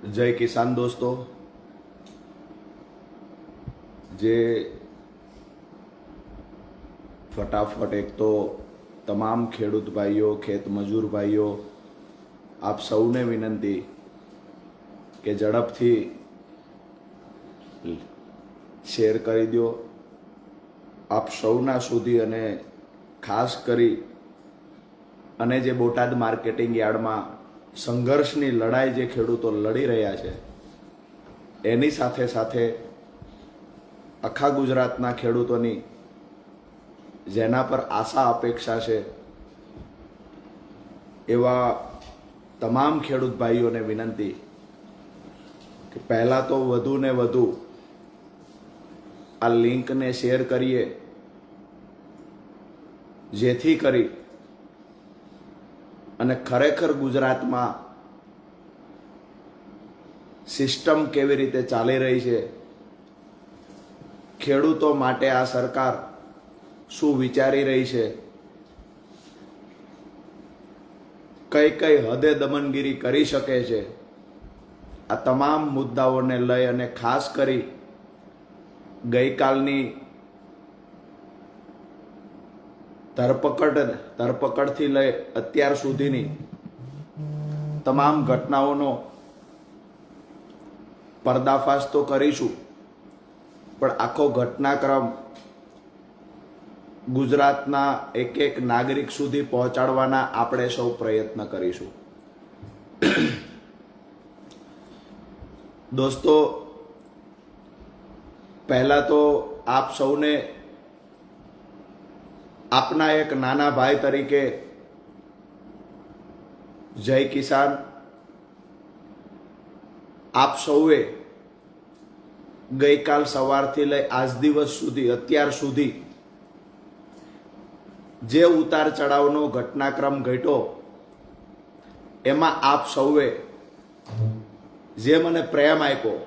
जय किसान दोस्तों। जे फटाफट एक तो તમામ ખેડૂત ભાઈઓ, ખેત મજૂર ભાઈઓ, આપ સૌને વિનંતી કે ઝડપથી શેર કરી દો આપ સૌના સુધી, અને ખાસ કરી અને જે બોટાદ માર્કેટિંગ યાર્ડમાં સંઘર્ષની લડાઈ જે ખેડૂતો લડી રહ્યા છે એની સાથે સાથે આખા ગુજરાતના ખેડૂતોની જેના પર આશા અપેક્ષા છે એવા તમામ ખેડૂત ભાઈઓને વિનંતી કે પહેલાં તો વધુ ને વધુ આ લિંકને શેર કરીએ, જેથી કરી અને ખરેખર ગુજરાતમાં સિસ્ટમ કેવી રીતે ચાલી રહી છે, ખેડૂતો માટે આ સરકાર શું વિચારી રહી છે, કઈ કઈ હદે દમનગીરી કરી શકે છે, આ તમામ મુદ્દાઓને લઈ અને ખાસ કરી ગઈકાલની ધરપકડથી લઈ અત્યાર સુધીની તમામ ઘટનાઓનો પર્દાફાશ તો કરીશું, પણ આખો ઘટનાક્રમ ગુજરાતના એક એક નાગરિક સુધી પહોંચાડવાના આપણે સૌ પ્રયત્ન કરીશું। દોસ્તો, પહેલા તો આપ સૌને આપના એક નાના ભાઈ તરીકે જય કિસાન। આપ સૌએ ગઈકાલ સવારથી લઈ આજ દિવસ સુધી, અત્યાર સુધી જે ઉતાર ચઢાવનો ઘટનાક્રમ ઘટ્યો એમાં આપ સૌએ જે મને પ્રેમ આપ્યો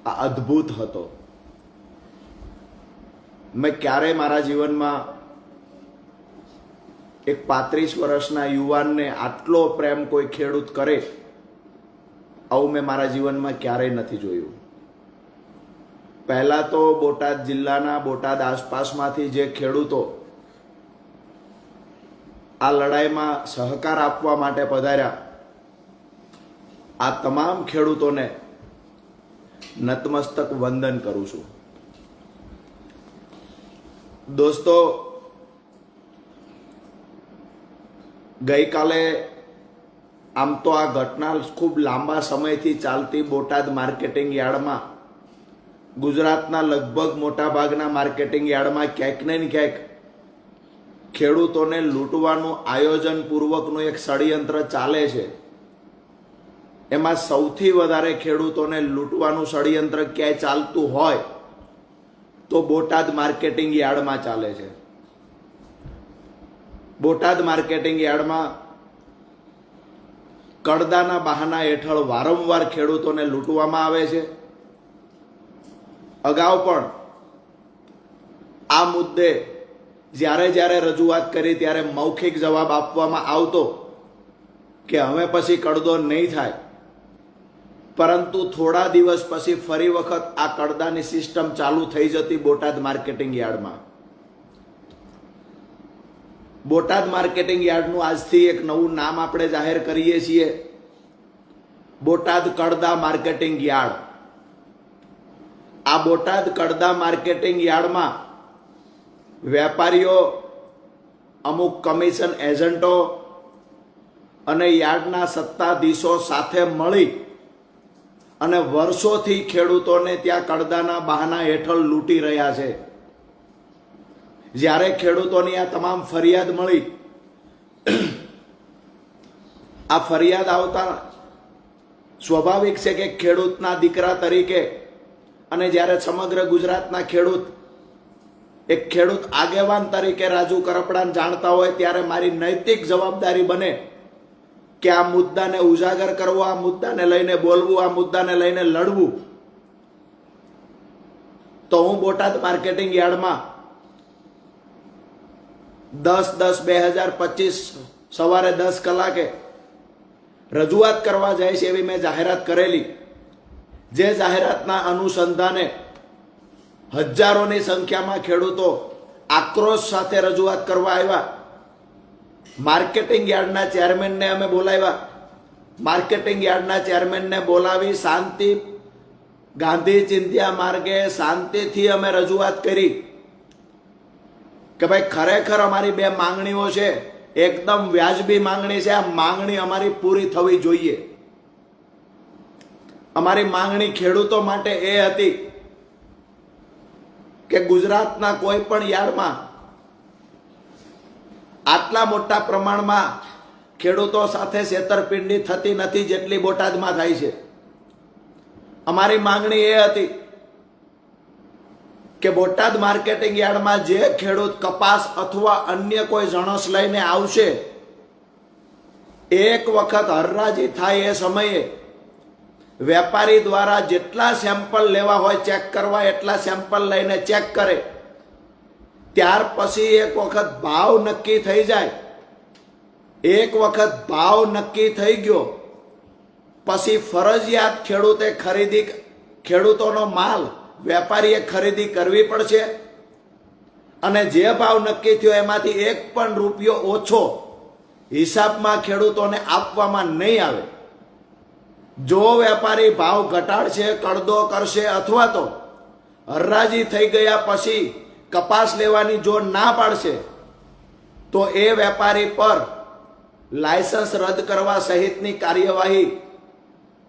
આ અદ્ભુત હતો। મેં ક્યારેય મારા જીવનમાં એક 35 વર્ષના યુવાનને આટલો પ્રેમ કોઈ ખેડૂત કરે આવું મેં મારા જીવનમાં ક્યારેય નથી જોયું। પહેલા તો બોટાદ જિલ્લાના, બોટાદ આસપાસમાંથી જે ખેડૂતો આ લડાઈમાં સહકાર આપવા માટે પધાર્યા, આ તમામ ખેડૂતોને નતમસ્તક વંદન કરું છું। દોસ્તો, ગઈકાલે આમ તો આ ઘટના ખૂબ લાંબા સમયથી ચાલતી બોટાદ માર્કેટિંગ યાર્ડમાં, ગુજરાતના લગભગ મોટાભાગના માર્કેટિંગ યાર્ડમાં ક્યાંક ને ક્યાંક ખેડૂતોને લૂંટવાનું આયોજનપૂર્વકનું એક ષડયંત્ર ચાલે છે। એમાં સૌથી વધારે ખેડૂતોને લૂંટવાનું ષડયંત્ર ક્યાંય ચાલતું હોય તો બોટાદ માર્કેટિંગ યાર્ડમાં ચાલે છે। બોટાદ માર્કેટિંગ યાર્ડમાં કડદાના બહાના હેઠળ વારંવાર ખેડૂતોને લૂંટવામાં આવે છે। અગાઉ પણ આ મુદ્દે જ્યારે જ્યારે રજૂઆત કરી ત્યારે મૌખિક જવાબ આપવામાં આવતો કે હવે પછી કડદો નહીં થાય, પરંતુ થોડા દિવસ પછી ફરી વખત આ કડદાની સિસ્ટમ ચાલુ થઈ જતી બોટાદ માર્કેટિંગ યાર્ડમાં। બોટાદ માર્કેટિંગ યાર્ડનું આજથી એક નવું નામ આપણે જાહેર કરીએ છીએ, બોટાદ કડદા માર્કેટિંગ યાર્ડ। આ બોટાદ કડદા માર્કેટિંગ યાર્ડમાં વેપારીઓ, અમુક કમિશન એજન્ટો અને યાર્ડના સત્તાધીશો સાથે મળી અને વર્ષોથી ખેડૂતોને ત્યાં કડદાના બહાના હેઠળ લૂંટી રહ્યા છે। જ્યારે ખેડૂતોની આ તમામ ફરિયાદ મળી, આ ફરિયાદ આવતા સ્વાભાવિક છે કે ખેડૂતના દીકરા તરીકે અને જ્યારે સમગ્ર ગુજરાતના ખેડૂત એક ખેડૂત આગેવાન તરીકે રાજુ કરપડાને જાણતા હોય ત્યારે મારી નૈતિક જવાબદારી બને કે આ મુદ્દાને ઉજાગર કરવો, આ મુદ્દાને લઈને બોલવું, આ મુદ્દાને લઈને લડવું। તો હું બોટાદ માર્કેટિંગ યાર્ડમાં 10/10/2025 સવારે 10 કલાકે રજૂઆત કરવા જાય છે એવી મેં જાહેરાત કરેલી, જે જાહેરાતના અનુસંધાને હજારોની સંખ્યામાં ખેડૂતો આક્રોશ સાથે રજૂઆત કરવા આવ્યા. માર્કેટિંગ યાર્ડના ચેરમેનને અમે બોલાવ્યા. માર્કેટિંગ યાર્ડના ચેરમેનને બોલાવી શાંતિ ગાંધી ચિંધ્યા માર્ગે શાંતિથી અમે રજૂઆત કરી કે ભાઈ ખરેખર અમારી બે માંગણીઓ છે, એકદમ વ્યાજબી માંગણી છે, આ માંગણી અમારી પૂરી થવી જોઈએ. અમારી માંગણી ખેડૂતો માટે એ હતી કે ગુજરાતના કોઈ પણ યાર્ડમાં આટલા મોટા પ્રમાણમાં ખેડૂતો સાથે છેતરપિંડી થતી નથી જેટલી બોટાદમાં થાય છે. અમારી માંગણી એ હતી કે બોટાદ માર્કેટિંગ યાર્ડમાં જે ખેડૂત કપાસ અથવા અન્ય કોઈ જણસ લઈને આવશે, એક વખત હરરાજી થાય એ સમયે વેપારી દ્વારા જેટલા સેમ્પલ લેવા હોય ચેક કરવા એટલા સેમ્પલ લઈને ચેક કરે. ત્યાર પછી એક વખત ભાવ નક્કી થઈ જાય. એક વખત ભાવ નક્કી થઈ ગયો પછી ફરજિયાત ખેડૂતોનો માલ વેપારીએ ખરીદી કરવી પડશે અને જે ભાવ નક્કી થયો એમાંથી એક પણ રૂપિયો ઓછો હિસાબમાં ખેડૂતોને આપવામાં નહીં આવે. જો વેપારી ભાવ ઘટાડશે, કડદો કરશે અથવા તો હરરાજી થઈ ગયા પછી કપાસ લેવાની જો ના પાડશે તો એ વેપારી પર લાયસન્સ રદ કરવા સહિતની કાર્યવાહી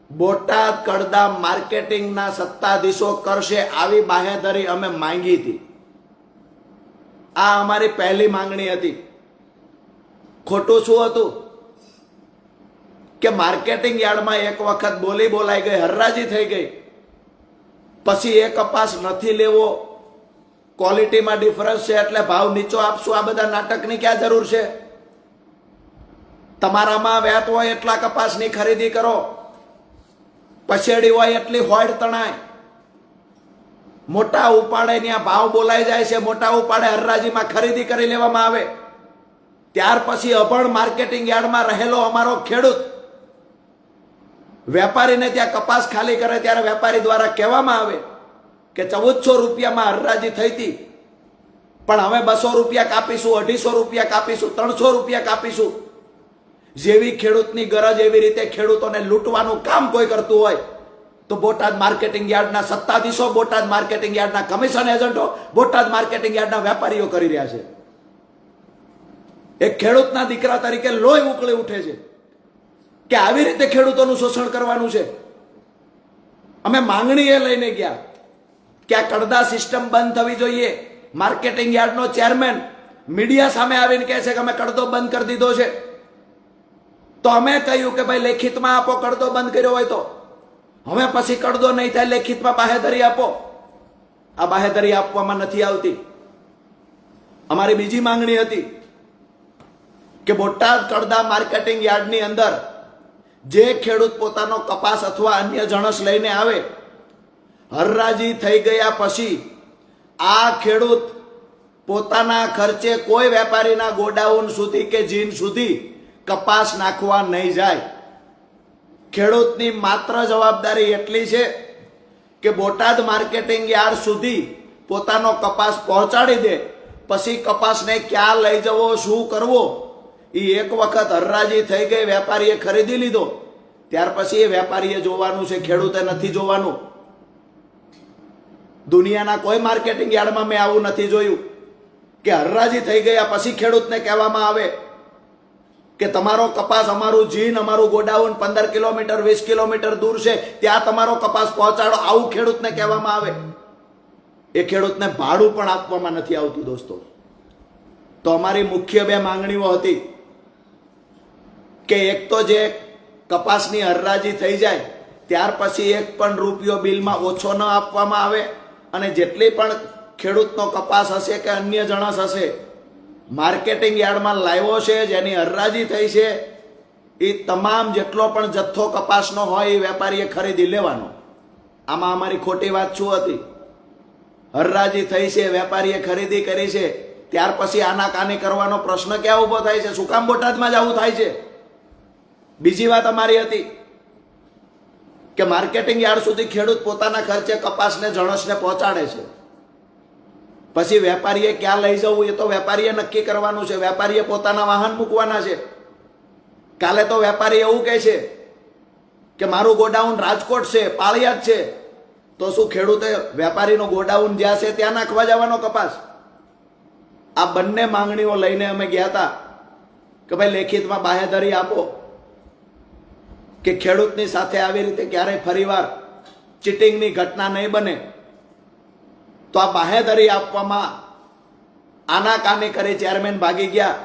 બોટાદ કડદા માર્કેટિંગના સત્તાધીશો કરશે, આવી બાહેધરી અમે માંગી હતી. આ અમારી પહેલી માંગણી હતી. ખોટું શું હતું કે માર્કેટિંગ યાર્ડમાં એક વખત બોલાઈ ગઈ, હરરાજી થઈ ગઈ, પછી એ કપાસ નથી લેવો, ક્વોલિટીમાં ડિફરન્સ છે એટલે ભાવ નીચો આપશું. આ બધા નાટકની ક્યાં જરૂર છે? તમારામાં વ્યાત હોય એટલા કપાસની ખરીદી કરો, પછેડી હોય એટલી હોડ તણાય. મોટા ઉપાડે ત્યાં ભાવ બોલાઈ જાય છે, મોટા ઉપાડે હરરાજીમાં ખરીદી કરી લેવામાં આવે. ત્યાર પછી અભણ માર્કેટિંગ યાર્ડમાં રહેલો અમારો ખેડૂત વેપારીને ત્યાં કપાસ ખાલી કરે ત્યારે વેપારી દ્વારા કહેવામાં આવે કે 1400 રૂપિયામાં હરરાજી થઈ હતી, પણ હવે 200 રૂપિયા કાપીશું, 250 રૂપિયા કાપીશું, 300 રૂપિયા કાપીશું. જેવી ખેડૂતની ગરજ એવી રીતે ખેડૂતોને લૂંટવાનું કામ કોઈ કરતું હોય તો બોટાદ માર્કેટિંગ યાર્ડના સત્તાધીશો, બોટાદ માર્કેટિંગ યાર્ડના કમિશન એજન્ટો, બોટાદ માર્કેટિંગ યાર્ડના વેપારીઓ કરી રહ્યા છે. એક ખેડૂતના દીકરા તરીકે લોહી ઉકળી ઉઠે છે કે આવી રીતે ખેડૂતોનું શોષણ કરવાનું છે. અમે માંગણી એ લઈને ગયા કે આ કડદા સિસ્ટમ બંધ થવી જોઈએ. માર્કેટિંગ યાર્ડનો ચેરમેન મીડિયા સામે આવીને કહે છે કે અમે કડદો બંધ કરી દીધો છે. તો અમે કહ્યું કે ભાઈ લેખિતમાં આપો, કડદો બંધ કર્યો હોય તો. હવે પછી કડદો નહીં થાય લેખિતમાં બાહેધરી આપો. આ બાહેધરી આપવામાં નથી આવતી. અમારી બીજી માંગણી હતી કે બોટાદ કડદા માર્કેટિંગ યાર્ડની અંદર જે ખેડૂત પોતાનો કપાસ અથવા અન્ય જણસ લઈને આવે, હરરાજી થઈ ગયા પછી આ ખેડૂત પોતાના ખર્ચે કોઈ વેપારીના ગોડાઉન સુધી કે જીન સુધી કપાસ નાખવા નહીં જાય. ખેડૂતની માત્ર જવાબદારી એટલી છે કે બોટાદ માર્કેટિંગ યાર્ડ સુધી પોતાનો કપાસ પહોંચાડી દે. પછી કપાસને ક્યાં લઈ જવો, શું કરવો, એ એક વખત હરરાજી થઈ ગઈ, વેપારીએ ખરીદી લીધો, ત્યાર પછી એ વેપારીએ જોવાનું છે, ખેડૂતે નથી જોવાનું. દુનિયાના કોઈ માર્કેટિંગ યાર્ડમાં મેં આવું નથી જોયું કે હરરાજી થઈ ગયા પછી ખેડૂતને કહેવામાં આવે કે તમારો કપાસ, અમારું જીન, અમારું ગોડાઉન 15 કિલોમીટર 20 કિલોમીટર દૂર છે, ત્યાં તમારો કપાસ પહોંચાડો, આવું ખેડૂતને કહેવામાં આવે. એ ખેડૂતને ભાડું પણ આપવામાં નથી આવતું દોસ્તો. તો અમારી મુખ્ય બે માંગણીઓ હતી કે એક તો જે કપાસની હરરાજી થઈ જાય ત્યાર પછી એક પણ રૂપિયો બિલમાં ઓછો ન આપવામાં આવે, અને જેટલી પણ ખેડૂતનો કપાસ હશે કે અન્ય જણસ હશે માર્કેટિંગ યાર્ડમાં લાવ્યો છે, જેની હરરાજી થઈ છે, એ તમામ જેટલો પણ જથ્થો કપાસનો હોય એ વેપારીએ ખરીદી લેવાનો. આમાં અમારી ખોટી વાત શું હતી? હરરાજી થઈ છે, વેપારીએ ખરીદી કરી છે, ત્યાર પછી આનાકાની કરવાનો પ્રશ્ન ક્યાં ઊભો થાય છે? શું કામ બોટાદમાં જ આવું થાય છે? બીજી વાત અમારી હતી કે માર્કેટિંગ યાર્ડ સુધી ખેડૂત પોતાના ખર્ચે કપાસને જણસને પહોંચાડે છે, પછી વેપારીએ ક્યાં લઈ જવું એ તો વેપારીએ નક્કી કરવાનું છે. વેપારીએ પોતાના વાહન મૂકવાના છે. કાલે તો વેપારી એવું કહે છે કે મારું ગોડાઉન રાજકોટ છે, પાળિયાદ છે, તો શું ખેડૂતે વેપારીનો ગોડાઉન જ્યાં છે ત્યાં નાખવા જવાનો કપાસ? આ બંને માંગણીઓ લઈને અમે ગયા હતા કે ભાઈ લેખિતમાં બાહેધરી આપો કે ખેડૂતની સાથે આવી રીતે ક્યારેય ફરીવાર ચીટિંગની ઘટના નહીં બને. તો આ બાહેધરી આપવામાં આનાકાની કરી ચેરમેન ભાગી ગયા.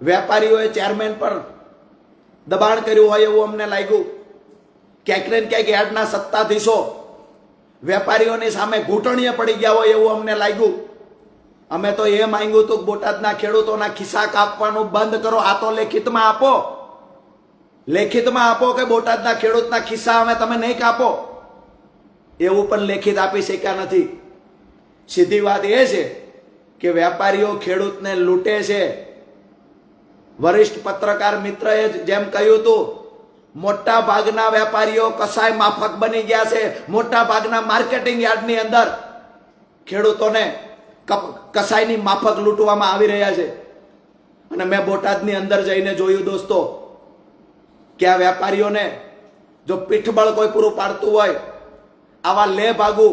વેપારીઓએ ચેરમેન પર દબાણ કર્યું હોય એવું અમને લાગ્યું. ક્યાંક ને ક્યાંક યાર્ડના સત્તાધીશો વેપારીઓની સામે ઘૂંટણીએ પડી ગયા હોય એવું અમને લાગ્યું. અમે તો એ માંગ્યું હતું કે બોટાદના ખેડૂતોના ખિસ્સા કાપવાનું બંધ કરો. આ તો લેખિતમાં આપો, લેખિતમાં આપો કે બોટાદના ખેડૂતના ખિસ્સા અમે તમે નહીં કાપો. એવું પણ લેખિત આપી શક્યા નથી. સીધી વાત એ છે કે વેપારીઓ ખેડૂતને લૂંટે છે. વરિષ્ઠ પત્રકાર મિત્રએ જેમ કહ્યું હતું, મોટા ભાગના વેપારીઓ કસાય માફક બની ગયા છે. મોટા ભાગના માર્કેટિંગ યાર્ડની અંદર ખેડૂતોને કસાયની માફક લૂંટવામાં આવી રહ્યા છે. અને મેં બોટાદની અંદર જઈને જોયું દોસ્તો કે આ વેપારીઓને જો પીઠબળ કોઈ પૂરું પાડતું હોય, આવા લે ભાગુ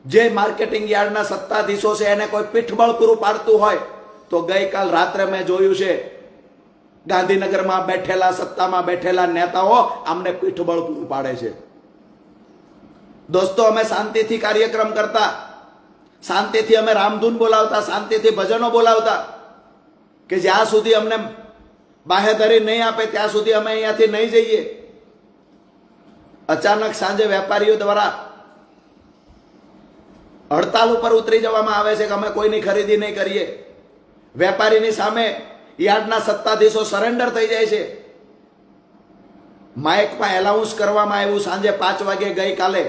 જે માર્કેટિંગ યાર્ડના સત્તાધીશો છે એને કોઈ પીઠબળ પૂરું પાડતું હોય તો ગઈકાલ રાત્રે મેં જોયું છે ગાંધીનગરમાં બેઠેલા સત્તામાં બેઠેલા નેતાઓ આમને પીઠબળ પૂરું પાડે છે. દોસ્તો અમે શાંતિથી કાર્યક્રમ કરતા, શાંતિથી અમે રામધૂન બોલાવતા, શાંતિથી ભજનો બોલાવતા કે જ્યાં સુધી અમને બાહેધરી નહીં આપે ત્યાં સુધી અમે અહીંયાથી નહીં જઈએ. અચાનક સાંજે વેપારીઓ દ્વારા હડતાલ ઉપર ઉતરી જવામાં આવે છે કે અમે કોઈની ખરીદી નહીં કરીએ. વેપારીની સામે યાર્ડના સત્તાધીશો સરેન્ડર થઈ જાય છે. માઇકમાં એલાઉન્સ કરવામાં આવ્યું સાંજે 5 વાગે ગઈકાલે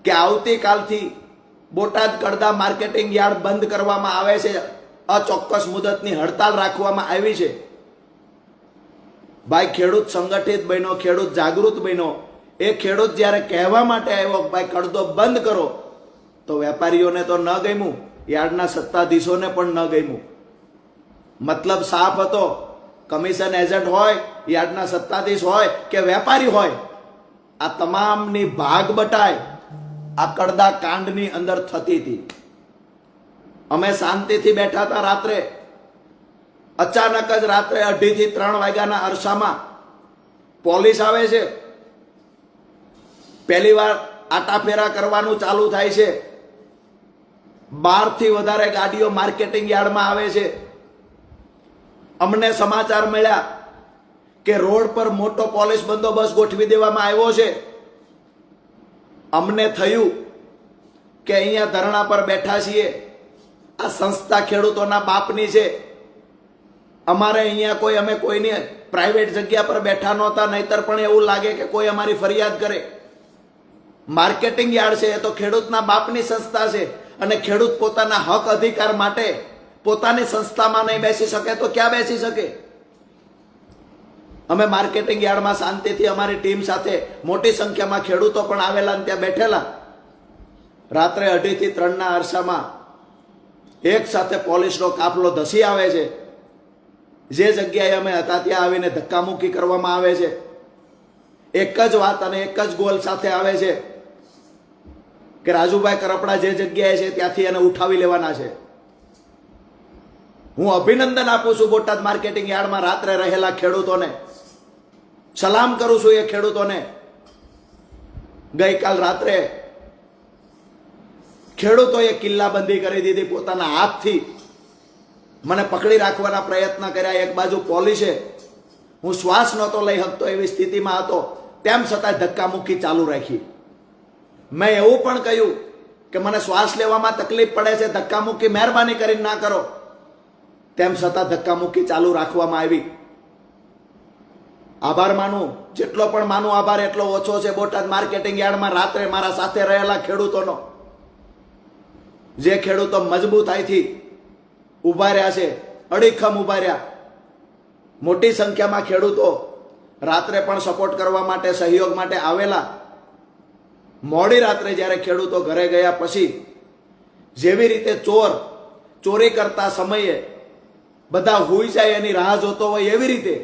કે આવતીકાલથી બોટાદ કડદા માર્કેટિંગ યાર્ડ બંધ કરવામાં આવે છે. અચોક્કસ મુદતની હડતાલ રાખવામાં આવી છે. ભાઈ ખેડૂત સંગઠિત બન્યો, ખેડૂત જાગૃત બન્યો. એ ખેડૂત જ્યારે કહેવા માટે આવ્યો ભાઈ કડદો બંધ કરો, તો વેપારીઓને તો ન ગમ્યું, યાર્ડના સત્તાધીશોને પણ ન ગમ્યું. મતલબ સાફ હતો, કમિશન એજન્ટ હોય, યાર્ડના સત્તાધીશ હોય કે વેપારી હોય, આ તમામની ભાગ બટાય આ કડદા કાંડની અંદર થતી હતી. અમે શાંતિથી બેઠા હતા. રાત્રે અચાનક જ રાત્રે 2:30 થી 3 વાગ્યાના અરસામાં પોલીસ આવે છે. પહેલી વાર આટાફેરા કરવાનું ચાલુ થાય છે. 12 થી વધારે ગાડીઓ માર્કેટિંગ યાર્ડમાં આવે છે. અમને સમાચાર મળ્યા કે રોડ પર મોટો પોલીસ બંદોબસ્ત ગોઠવી દેવામાં આવ્યો છે. અમને થયું કે અહીંયા ધરણા પર બેઠા છીએ, આ સંસ્થા ખેડૂતોના બાપની છે. અમારે અહીંયા કોઈ અમે કોઈની પ્રાઇવેટ જગ્યા પર બેઠા નહોતા, નહીતર પણ એવું લાગે કે કોઈ અમારી ફરિયાદ કરે. માર્કેટિંગ યાર્ડ છે એ તો ખેડૂતના બાપની સંસ્થા છે અને ખેડૂત પોતાના હક અધિકાર માટે પોતાની સંસ્થામાં નહીં બેસી શકે તો ક્યાં બેસી શકે? અમે માર્કેટિંગ યાર્ડમાં શાંતિથી અમારી ટીમ સાથે મોટી સંખ્યામાં ખેડૂતો પણ આવેલા અને ત્યાં બેઠેલા. રાત્રે 2:30 થી 3 ના અરસામાં એક સાથે પોલીસનો કાફલો ધસી આવે છે. જે જગ્યાએ અમે હતા ત્યાં આવીને ધક્કામુક્કી કરવામાં આવે છે. એક જ વાત અને એક જ ગોલ સાથે આવે છે કે રાજુભાઈ કરપડા જે જગ્યાએ છે ત્યાંથી એને ઉઠાવી લેવાના છે. હું અભિનંદન આપું છું બોટાદ માર્કેટિંગ યાર્ડમાં રાત્રે રહેલા ખેડૂતોને, સલામ કરું છું એ ખેડૂતોને. ગઈકાલ રાત્રે ખેડૂતોએ કિલ્લાબંધી કરી દીધી પોતાના હાથથી. મને પકડી રાખવાના પ્રયત્ન કર્યા. એક બાજુ પોલીસે, હું શ્વાસ નહોતો લઈ શકતો એવી સ્થિતિમાં હતો, તેમ છતાં ધક્કામુક્કી ચાલુ રાખી. મેં એવું પણ કહ્યું કે મને શ્વાસ લેવામાં તકલીફ પડે છે, ધક્કામુક્કી મહેરબાની કરીને ના કરો. તેમ છતાં ધક્કામુક્કી ચાલુ રાખવામાં આવી. આભાર માનું, જેટલો પણ માનું આભાર એટલો ઓછો છે બોટાદ માર્કેટિંગ યાર્ડમાં રાત્રે મારા સાથે રહેલા ખેડૂતોનો. જે ખેડૂતો મજબૂતાઈથી ઉભા રહ્યા છે, અડીખમ ઉભા રહ્યા. મોટી સંખ્યામાં ખેડૂતો રાત્રે પણ સપોર્ટ કરવા માટે, સહયોગ માટે આવેલા. મોડી રાત્રે જ્યારે ખેડૂતો ઘરે ગયા પછી જેવી રીતે ચોરી કરતા સમયે બધા હુઈ જાય એની રાહ જોતો હોય, એવી રીતે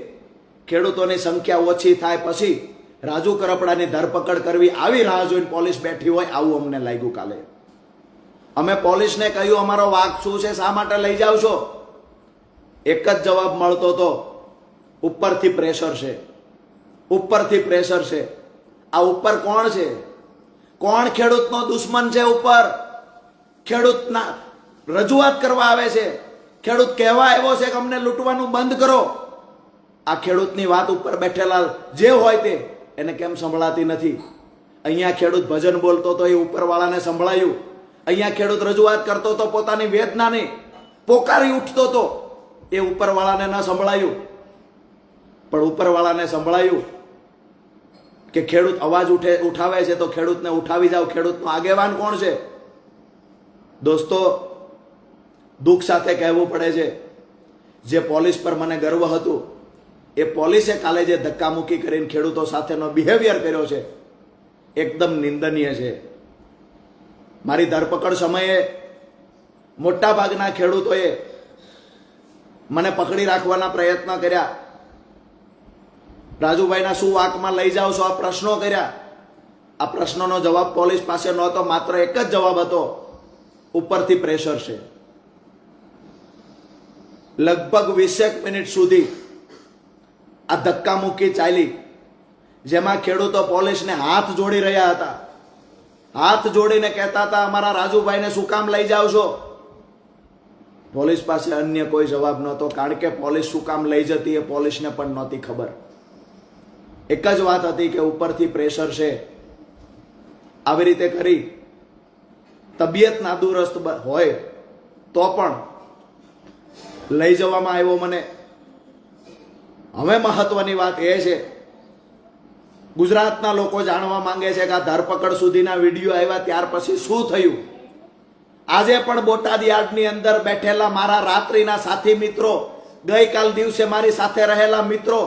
ખેડૂતોની સંખ્યા ઓછી થાય પછી રાજુ કરપડાની ધરપકડ કરવી, આવી રાહ જોઈને પોલીસ બેઠી હોય, આવું અમને લાગ્યું કાલે. અમે પોલીસને કહ્યું અમારો વાંક શું છે, શા માટે લઈ જાવ છો? એક જ જવાબ મળતો હતો, ઉપરથી પ્રેશર છે, ઉપરથી પ્રેશર છે. આ ઉપર કોણ છે? કોણ ખેડૂતનો દુશ્મન છે? ઉપર ખેડૂતના રજૂઆત કરવા આવે છે, ખેડૂત કહેવા આવ્યો છે કે અમને લૂંટવાનું બંધ કરો. આ ખેડૂતની વાત ઉપર બેઠેલા જે હોય તે એને કેમ સંભળાતી નથી? અહીંયા ખેડૂત ભજન બોલતો હતો, એ ઉપરવાળાને સંભળાયું. અહીંયા ખેડૂત રજૂઆત કરતો હતો, પોતાની વેદનાને પોકારી ઉઠતો હતો, એ ઉપરવાળાને ન સંભળાયું. પણ ઉપરવાળાને સંભળાયું કે ખેડૂત અવાજ ઉઠાવે છે તો ખેડૂતને ઉઠાવી જાઓ. ખેડૂતનો આગેવાન કોણ છે? દોસ્તો, દુઃખ સાથે કહેવું પડે છે, જે પોલીસ પર મને ગર્વ હતું, એ પોલીસે કાલે જે ધક્કામુક્કી કરીને ખેડૂતો સાથેનો બિહેવિયર કર્યો છે, એકદમ નિંદનીય છે. મારી ધરપકડ સમયે મોટા ભાગના ખેડૂતોએ મને પકડી રાખવાના પ્રયત્ન કર્યા. રાજુભાઈના શું વાંકમાં લઈ જાઓ છો? આ પ્રશ્નો કર્યા. આ પ્રશ્નોનો જવાબ પોલીસ પાસે નહોતો. માત્ર એક જ જવાબ હતો, ઉપરથી પ્રેશર છે. લગભગ 20 મિનિટ સુધી આ ધક્કામુક્કી ચાલી, જેમાં ખેડૂતો પોલીસને હાથ જોડી રહ્યા હતા. હાથ જોડીને કહેતા હતા, અમારા રાજુભાઈને શું કામ લઈ જાઓ છો? પોલીસ પાસે અન્ય કોઈ જવાબ નહોતો, કારણ કે પોલીસ શું કામ લઈ જતી એ પોલીસને પણ નહોતી ખબર. એક જ વાત હતી કે ઉપરથી પ્રેશર છે. આવી રીતે કરી તબિયત નાદુરસ્ત હોય તો પણ લઈ જવામાં આવ્યો મને. હવે મહત્વની વાત એ છે, ગુજરાતના લોકો જાણવા માંગે છે કે આ ધરપકડ સુધીના વિડીયો આવ્યા ત્યાર પછી શું થયું. આજે પણ બોટાદ યાર્ડની અંદર બેઠેલા મારા રાત્રિના સાથી મિત્રો, ગઈકાલ દિવસે મારી સાથે રહેલા મિત્રો,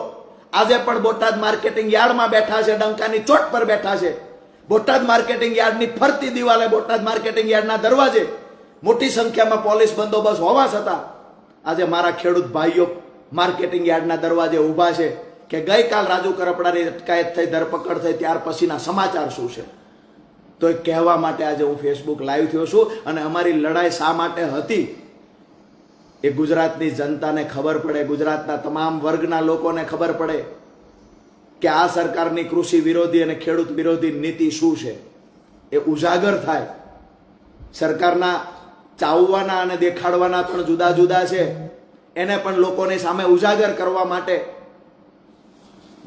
આજે પણ બોટાદ માર્કેટિંગ યાર્ડમાં બેઠા છે, ડંકાની ચોટ પર બેઠા છે. બોટાદ માર્કેટિંગ યાર્ડની ફરતી દિવાલે, બોટાદ માર્કેટિંગ યાર્ડના દરવાજે મોટી સંખ્યામાં પોલીસ બંદોબસ્ત હોવા છતાં આજે મારા ખેડૂત ભાઈઓ માર્કેટિંગ યાર્ડના દરવાજે ઊભા છે કે ગઈકાલ રાજુ કરપડાની અટકાયત થઈ, ધરપકડ થઈ, ત્યાર પછીના સમાચાર શું છે. તો એ કહેવા માટે આજે હું ફેસબુક લાઈવ થયો છું. અને અમારી લડાઈ શા માટે હતી એ ગુજરાતની જનતાને ખબર પડે, ગુજરાતના તમામ વર્ગના લોકોને ખબર પડે કે આ સરકારની કૃષિ વિરોધી અને ખેડૂત વિરોધી નીતિ શું છે, એ ઉજાગર થાય. સરકારના ચાવવાના અને દેખાડવાના પણ જુદા જુદા છે, એને પણ લોકોની સામે ઉજાગર કરવા માટે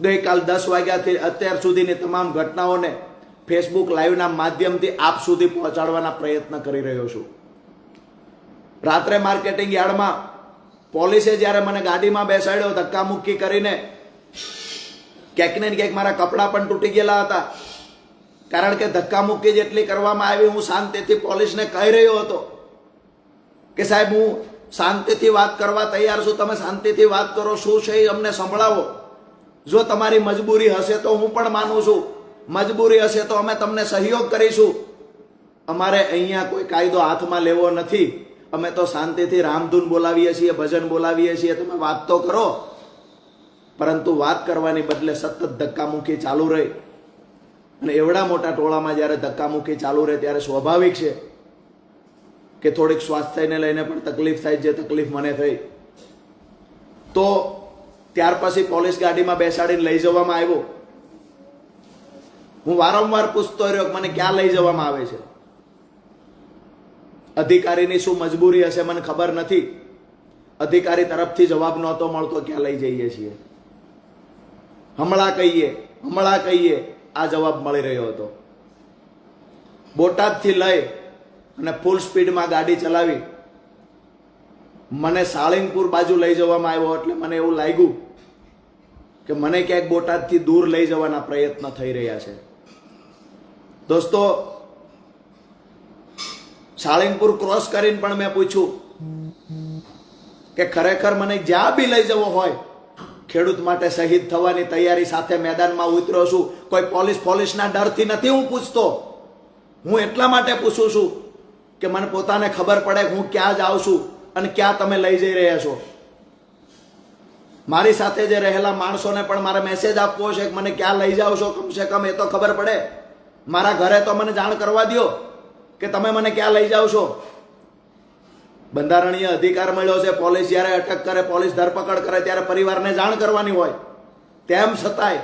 ગઈકાલ 10 વાગ્યાથી અત્યાર સુધીની તમામ ઘટનાઓને ફેસબુક લાઈવના માધ્યમથી આપ સુધી પહોંચાડવાના પ્રયત્ન કરી રહ્યો છું. રાત્રે માર્કેટિંગ યાર્ડમાં પોલીસે જ્યારે મને ગાડીમાં બેસાડ્યો ધક્કામુક્કી કરીને, ક્યાંક ને ક્યાંક મારા કપડાં પણ તૂટી ગયેલા હતા, કારણ કે ધક્કામુક્કી જેટલી કરવામાં આવી. હું શાંતિથી પોલીસને કહી રહ્યો હતો કે સાહેબ, હું શાંતિથી વાત કરવા તૈયાર છું, તમે શાંતિથી વાત કરો, શું છે એ અમને સંભળાવો. જો તમારી મજબૂરી હશે તો હું પણ માનું છું, મજબૂરી હશે તો અમે તમને સહયોગ કરીશું. અમારે અહીંયા કોઈ કાયદો હાથમાં લેવો નથી. અમે તો શાંતિથી રામધૂન બોલાવીએ છીએ, ભજન બોલાવીએ છીએ, તમે વાત તો કરો. પરંતુ વાત કરવાની બદલે સતત ધક્કામુક્કી ચાલુ રહી. અને એવડા મોટા ટોળામાં જ્યારે ધક્કામુક્કી ચાલુ રહે ત્યારે સ્વાભાવિક છે કે થોડીક સ્વાસ્થ્યને લઈને પણ તકલીફ થાય, જે તકલીફ મને થઈ. તો ત્યાર પછી પોલીસ ગાડીમાં બેસાડીને લઈ જવામાં આવ્યો. હું વારંવાર પૂછતો રહ્યો મને ક્યાં લઈ જવામાં આવે છે. અધિકારીની શું મજબૂરી હશે મને ખબર નથી. અધિકારી તરફથી જવાબ નહોતો મળતો ક્યાં લઈ જઈએ છીએ. હમણાં કહીએ આ જવાબ મળી રહ્યો હતો. બોટાદથી લઈ અને ફૂલ સ્પીડમાં ગાડી ચલાવી મને સાળંગપુર બાજુ લઈ જવામાં આવ્યો. એટલે મને એવું લાગ્યું કે મને ક્યાંક બોટાદથી દૂર લઈ જવાના પ્રયત્ન થઈ રહ્યા છે. દોસ્તો, સાળંગપુર ક્રોસ કરીને પણ મેં પૂછ્યું કે ખરેખર મને જ્યાં બી લઈ જવો હોય ખેડૂત માટે શહીદ થવાની તૈયારી સાથે મેદાનમાં ઉતર્યો છું. કોઈ પોલીસના ડરથી નથી હું પૂછતો. હું એટલા માટે પૂછું છું કે મને પોતાને ખબર પડે કે હું ક્યાં જાઉં છું અને ક્યાં તમે લઈ જઈ રહ્યા છો. મારી સાથે જે રહેલા માણસોને પણ મારે મેસેજ આપવો છે કે મને ક્યાં લઈ જાઓ છો, કમસે કમ એ તો ખબર પડે. મારા ઘરે તો મને જાણ કરવા દો કે તમે મને ક્યાં લઈ જાઓ છો. બંધારણીય અધિકાર મળ્યો છે. પોલીસ જ્યારે અટક કરે, પોલીસ ધરપકડ કરે ત્યારે પરિવારને જાણ કરવાની હોય. તેમ છતાંય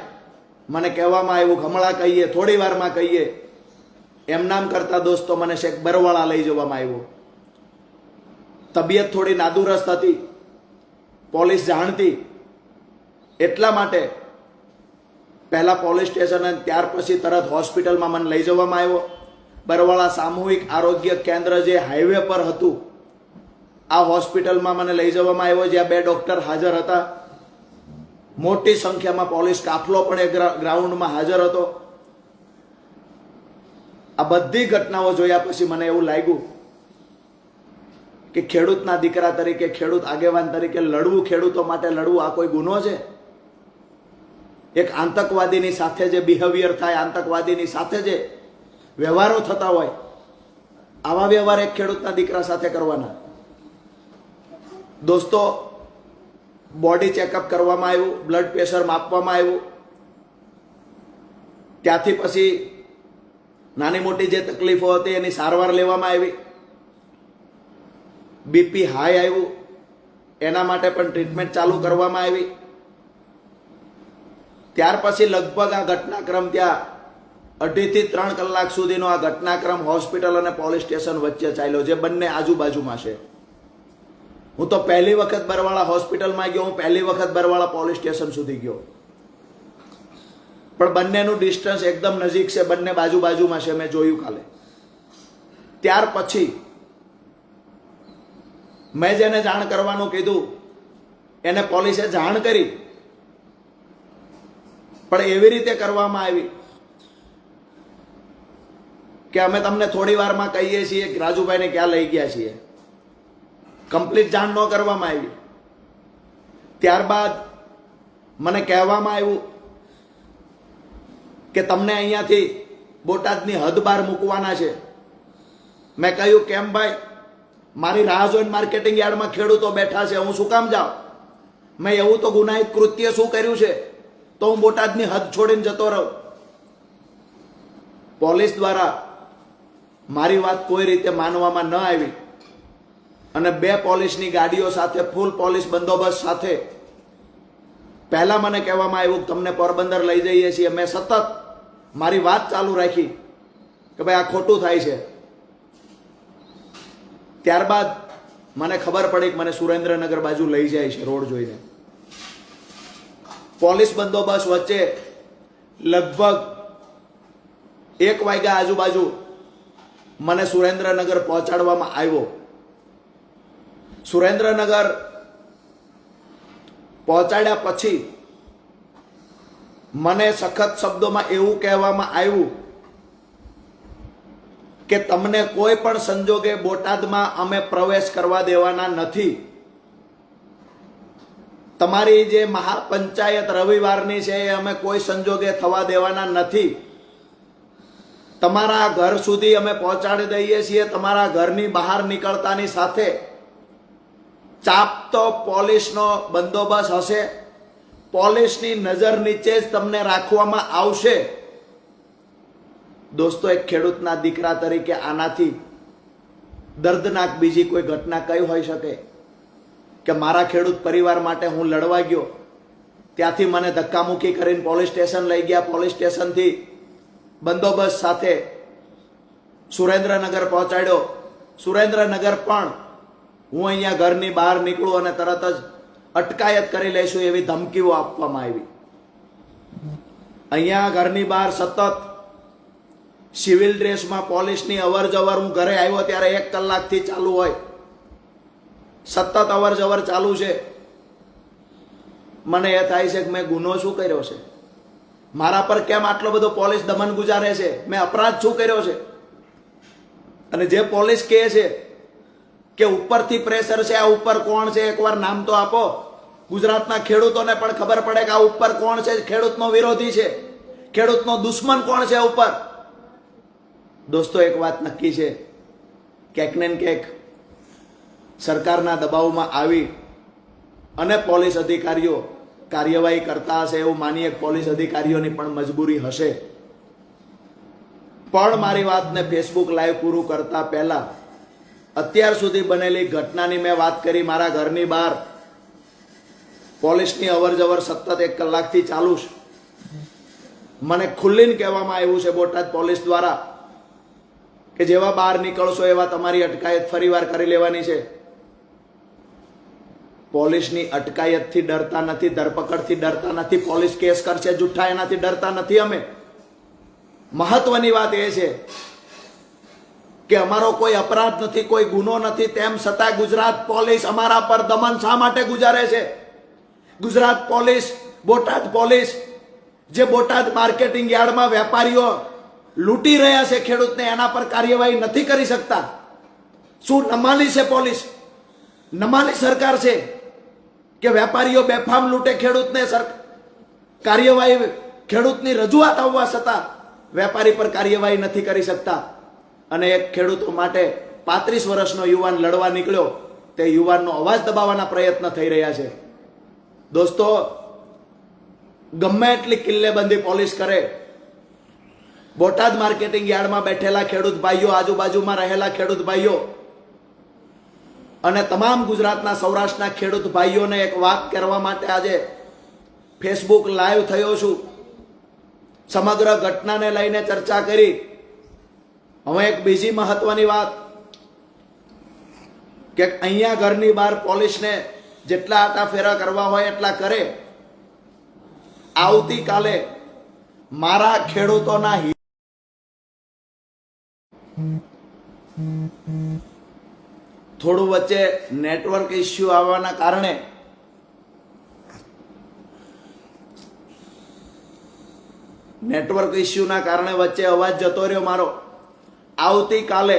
મને કહેવામાં આવ્યું કે હમણાં કહીએ, થોડી વારમાં કહીએ. એમ નામ કરતા દોસ્તો મને શેખ બરવાળા લઈ જવામાં આવ્યો. તબિયત થોડી નાદુરસ્ત હતી, પોલીસ જાણતી, એટલા માટે પહેલા પોલીસ સ્ટેશન અને ત્યાર પછી તરત હોસ્પિટલમાં મને લઈ જવામાં આવ્યો. બરવાળા સામૂહિક આરોગ્ય કેન્દ્ર જે હાઈવે પર હતું, આ હોસ્પિટલમાં મને લઈ જવામાં આવ્યો, જ્યાં 2 ડોક્ટર હાજર હતા. મોટી સંખ્યામાં પોલીસ કાફલો પણ એ ગ્રાઉન્ડમાં હાજર હતો. આ બધી ઘટનાઓ જોયા પછી મને એવું લાગ્યું કે ખેડૂતના દીકરા તરીકે, ખેડૂત આગેવાન તરીકે લડવું, ખેડૂતો માટે લડવું, આ કોઈ ગુનો છે? એક આતંકવાદીની સાથે જે બિહેવિયર થાય, આતંકવાદીની સાથે જે વ્યવહારો થતા હોય, આવા વ્યવહાર એક ખેડૂતના દીકરા સાથે કરવાના. દોસ્તો, બોડી ચેકઅપ કરવામાં આવ્યું, બ્લડ પ્રેશર માપવામાં આવ્યું. ત્યાંથી પછી નાની મોટી જે તકલીફો હતી એની સારવાર લેવામાં આવી. બીપી હાઈ આવ્યું, એના માટે પણ ટ્રીટમેન્ટ ચાલુ કરવામાં આવી. ત્યાર પછી લગભગ આ ઘટનાક્રમ ત્યાં 2.5 થી 3 કલાક સુધીનો આ ઘટનાક્રમ હોસ્પિટલ અને પોલીસ સ્ટેશન વચ્ચે ચાલ્યો, જે બંને આજુબાજુમાં છે. હું તો પહેલી વખત બરવાળા હોસ્પિટલમાં ગયો, હું પહેલી વખત બરવાળા પોલીસ સ્ટેશન સુધી ગયો. પણ બંનેનું ડિસ્ટન્સ એકદમ નજીક છે, બંને બાજુમાં છે, મેં જોયું કાલે. ત્યાર પછી મેં જેને જાણ કરવાનું કીધું એને પોલીસે જાણ કરી, પણ એવી રીતે કરવામાં આવી કે અમે તમને થોડી વારમાં કહીએ છીએ કે રાજુભાઈને ક્યાં લઈ ગયા છીએ. કમ્પ્લીટ જાણ ન કરવામાં આવી. ત્યારબાદ મને કહેવામાં આવ્યું કે તમને અહીંયાથી બોટાદની હદ બહાર મૂકવાના છે. મેં કહ્યું કેમ ભાઈ, મારી રાહ જોઈને માર્કેટિંગ યાર્ડમાં ખેડૂતો બેઠા છે, હું શું કામ જાઉં? મેં એવું તો ગુનાહિત કૃત્ય શું કર્યું છે તો હું બોટાદની હદ છોડીને જતો રહું? પોલીસ દ્વારા મારી વાત કોઈ રીતે માનવામાં ન આવી અને 2 પોલીસની ગાડીઓ સાથે, ફૂલ પોલીસ બંદોબસ્ત સાથે પહેલા મને કહેવામાં આવ્યું કે તમને પોરબંદર લઈ જઈએ છીએ. મેં સતત મારી વાત ચાલુ રાખી કે ભાઈ આ ખોટું થાય છે. ત્યારબાદ મને ખબર પડી કે મને સુરેન્દ્રનગર બાજુ લઈ જાય છે રોડ જોઈને. પોલીસ બંદોબસ્ત વચ્ચે લગભગ 1 વાગ્યા આજુબાજુ મને સુરેન્દ્રનગર પહોંચાડવામાં આવ્યો. સુરેન્દ્રનગર પહોંચાડ્યા પછી મને સખત શબ્દોમાં એવું કહેવામાં આવ્યું કે તમને કોઈ પણ સંજોગે બોટાદમાં અમે પ્રવેશ કરવા દેવાના નથી. તમારી જે મહાપંચાયત રવિવારની છે એ અમે કોઈ સંજોગે થવા દેવાના નથી. તમારા ઘર સુધી અમે પહોંચાડી દઈએ છીએ. તમારા ઘરની બહાર નીકળતાની સાથે ચાપતો પોલીસનો બંદોબસ્ત હશે. પોલીસની નજર નીચે જ તમને રાખવામાં આવશે. દોસ્તો, એક ખેડૂતના દીકરા તરીકે આનાથી દર્દનાક બીજી કોઈ ઘટના કઈ હોઈ શકે કે મારા ખેડૂત પરિવાર માટે હું લડવા ગયો, ત્યાંથી મને ધક્કામુક્કી કરીને પોલીસ સ્ટેશન લઈ ગયા. પોલીસ સ્ટેશનથી બંદોબસ્ત સાથે સુરેન્દ્રનગર પહોંચાડ્યો. સુરેન્દ્રનગર પણ હું અહીંયા ઘરની બહાર નીકળું અને તરત જ અટકાયત કરી લઈશું એવી ધમકીઓ આપવામાં આવી. અહીંયા ઘરની બહાર સતત સિવિલ ડ્રેસમાં પોલીસની અવર જવર, હું ઘરે આવ્યો ત્યારે 1 કલાકથી ચાલુ હોય, સતત અવર જવર ચાલુ છે. મને એ થાય છે કે મેં ગુનો શું કર્યો છે? મારા પર કેમ આટલો બધો પોલીસ દમન ગુજારે છે? મેં અપરાધ શું કર્યો છે? અને જે પોલીસ કહે છે કે ઉપરથી પ્રેશર છે, આ ઉપર કોણ છે એકવાર નામ તો આપો. ગુજરાતના ખેડૂતોને પણ ખબર પડે કે આ ઉપર કોણ છે, ખેડૂતનો વિરોધી છે, ખેડૂતનો દુશ્મન કોણ છે ઉપર. દોસ્તો, એક વાત નક્કી છે, ક્યાંક ને ક્યાંક સરકારના દબાવમાં આવી અને પોલીસ અધિકારીઓ કાર્યવાહી કરતા હશે એવું માનીએ. પોલીસ અધિકારીઓની પણ મજબૂરી હશે. પણ મારી વાતને ફેસબુક લાઈવ પૂરું કરતા પહેલા અત્યાર સુધી બનેલી ઘટનાની મેં વાત કરી. મારા ઘરની બહાર પોલીસની અવર જવર સતત 1 કલાકથી ચાલુ છે. મને ખુલ્લીને કહેવામાં આવ્યું છે બોટાદ પોલીસ દ્વારા કે જેવા બહાર નીકળશો એવા તમારી અટકાયત ફરીવાર કરી લેવાની છે. પોલીસની અટકાયતથી ડરતા નથી, ધરપકડથી ડરતા નથી, પોલીસ કેસ કરશે જુઠ્ઠા એનાથી ડરતા નથી અમે. મહત્વની વાત એ છે કે અમારો કોઈ અપરાધ નથી, કોઈ ગુનો નથી, તેમ છતાં ગુજરાત પોલીસ અમારા પર દમન શા માટે ગુજારે છે? ગુજરાત પોલીસ, બોટાદ પોલીસ, જે બોટાદ માર્કેટિંગ યાર્ડમાં વેપારીઓ લૂંટી રહ્યા છે ખેડૂતને, એના પર કાર્યવાહી નથી કરી શકતા. શું નમાલી છે પોલીસ? નમાલી સરકાર છે કે વેપારીઓ બેફામ લૂંટે ખેડૂતને? કાર્યવાહી, ખેડૂતની રજૂઆત આવવા છતાં વેપારી પર કાર્યવાહી નથી કરી શકતા. અને એક ખેડૂતો માટે 35 વર્ષનો યુવાન લડવા નીકળ્યો, તે યુવાનનો અવાજ દબાવવાના પ્રયત્ન થઈ રહ્યા છે. દોસ્તો, ગમે એટલી કિલ્લેબંધી પોલીસ કરે, બોટાદ માર્કેટિંગ યાર્ડમાં બેઠેલા ખેડૂત ભાઈઓ, આજુબાજુમાં રહેલા ખેડૂત ભાઈઓ અને તમામ ગુજરાતના સૌરાષ્ટ્રના ખેડૂત ભાઈઓને એક વાત કરવા માટે આજે ફેસબુક લાઈવ થયો છું. સમગ્ર ઘટનાને લઈને ચર્ચા કરી. હવે એક બીજી મહત્વની વાત કે અહીંયા ઘરની બહાર પોલીસને જેટલા આટા ફેરા કરવા હોય એટલા કરે. આવતીકાલે મારા ખેડૂતોના થોડું વચ્ચે નેટવર્ક ઇસ્યુ આવવાના કારણે વચ્ચે અવાજ જતો રહ્યો મારો. આવતીકાલે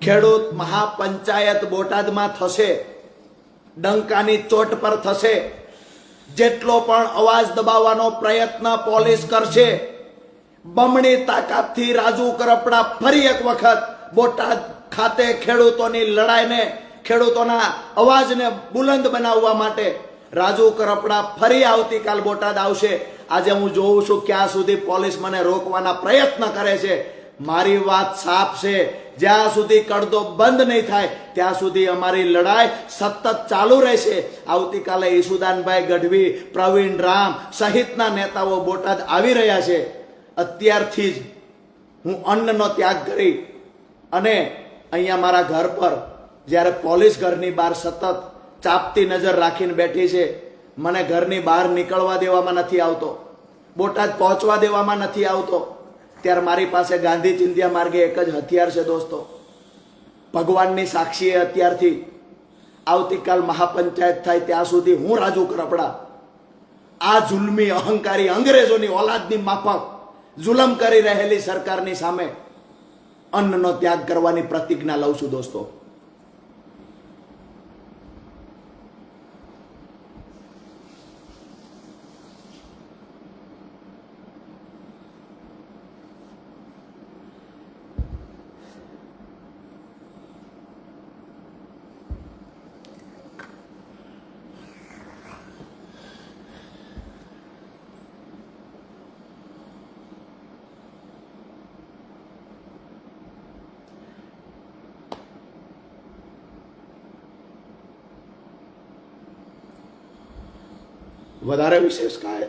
ખેડૂત મહાપંચાયત બોટાદમાં થશે, ડંકાની ચોટ પર થશે. જેટલો પણ અવાજ દબાવવાનો પ્રયત્ન પોલીસ કરશે, બમણી તાકાતથી રાજુ કરપડા ફરી એક વખત બોટાદ ખાતે ખેડૂતોની લડાઈને, ખેડૂતોના અવાજને બુલંદ બનાવવા માટે રાજુ કરપડા ફરી આવતીકાલ બોટાદ આવશે. આજે હું જોઉં છું ક્યાં સુધી પોલીસ મને રોકવાના પ્રયત્ન કરે છે. મારી વાત સાફ છે, જ્યાં સુધી કડદો બંધ નહીં થાય ત્યાં સુધી અમારી લડાઈ સતત ચાલુ રહેશે. આવતીકાલે ઈસુદાનભાઈ ગઢવી, પ્રવીણ રામ સહિતના નેતાઓ બોટાદ આવી રહ્યા છે. અત્યારથી જ હું અન્નનો ત્યાગ કરી અને અહીંયા મારા ઘર પર જ્યારે પોલીસ ઘરની બહાર સતત ચાપતી નજર રાખીને બેઠી છે, મને ઘરની બહાર નીકળવા દેવામાં નથી આવતો, બોટાદ પહોંચવા દેવામાં નથી આવતો, ત્યારે મારી પાસે ગાંધી ચિંધ્યા માર્ગે એક જ હથિયાર છે દોસ્તો. ભગવાનની સાક્ષીએ અત્યારથી આવતીકાલ મહાપંચાયત થાય ત્યાં સુધી હું રાજુ કરપડા આ જુલ્મી અહંકારી અંગ્રેજોની ઓલાદની માફક જુલમ કરી રહેલી સરકારની સામે અન્નનો ત્યાગ કરવાની પ્રતિજ્ઞા લઉં છું દોસ્તો. વધારે વિશેષ કાંઈ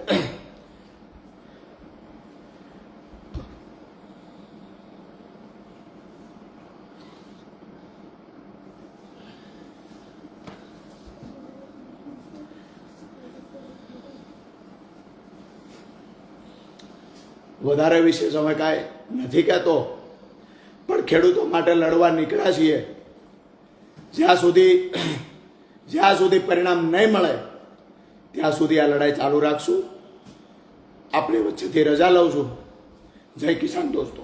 અમે કાંઈ નથી કહેતો, પણ ખેડૂતો માટે લડવા નીકળ્યા છીએ. જ્યાં સુધી પરિણામ નહીં મળે ત્યાં સુધી આ લડાઈ ચાલુ રાખશું. આપણી વચ્ચેથી રજા લઉં છું. જય કિસાન દોસ્તો.